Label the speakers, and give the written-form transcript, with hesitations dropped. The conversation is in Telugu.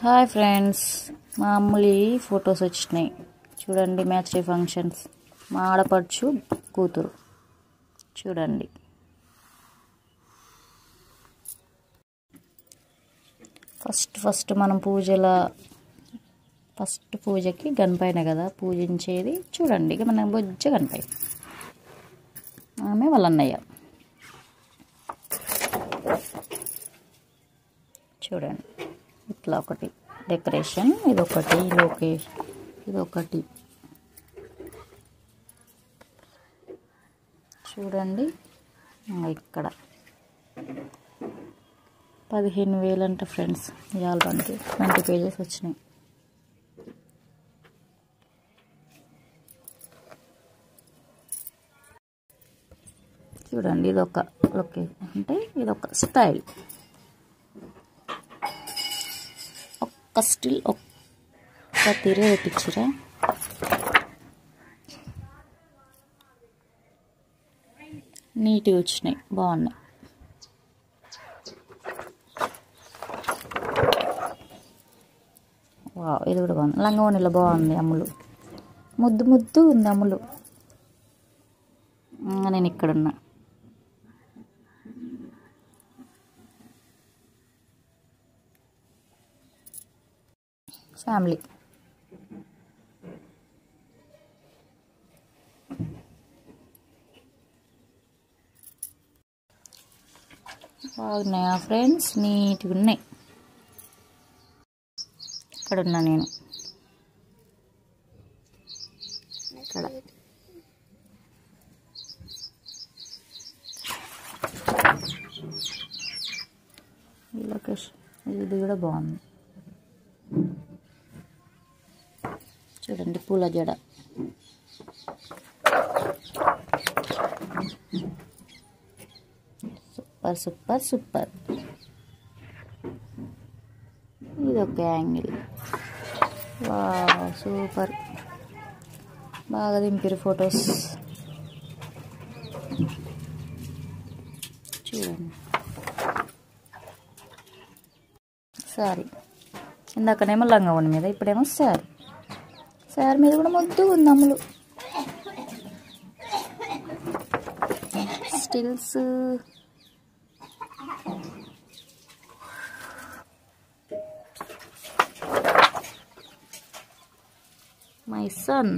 Speaker 1: హాయ్ ఫ్రెండ్స్, మా అమ్ములి ఫొటోస్ వచ్చినాయి చూడండి. మ్యాచ్ డే ఫంక్షన్స్, మా ఆడపడుచు కూతురు చూడండి. ఫస్ట్ మనం పూజకి గణపైన కదా పూజించేది. చూడండి, ఇక మన బొజ్జ గణపై ఆమె వాళ్ళ అన్నయ్య. చూడండి, ఇట్లా ఒకటి డెకరేషన్, ఇదొకటి లొకేషన్, ఇదొకటి చూడండి. ఇక్కడ 15,000 అంట ఫ్రెండ్స్. ఇవాళ 20 పేజెస్ వచ్చినాయి. చూడండి, ఇదొక లొకేషన్, అంటే ఇదొక స్టైల్, ఒక్క స్టిల్ ఒక్క తీరే పెట్టించురా. నీట్గా వచ్చినాయి, బాగున్నాయి. వావ్, ఇది కూడా బాగుంది. లంగవోణిలో బాగుంది. అమ్ములు ముద్దు ఉంది. అమ్ములు నేను ఇక్కడున్నా. ఫ్యామిలీ బాగున్నాయా ఫ్రెండ్స్? నీట్గా ఉన్నాయి. ఇక్కడున్నా నేను. ఇక్కడ ఈ లొకేషన్, ఇది కూడా బాగుంది. చూడండి, పూల జడ. Super super super. ఇదొక యాంగిల్. Wow, super. బాగా దింపారు ఫొటోస్. చూడండి, సారీ. ఇందాకనేమో లంగవోణి మీద, ఇప్పుడేమో సారీ మీద కూడా ముద్దు ఉంది. అమ్ములు స్టిల్స్. My son.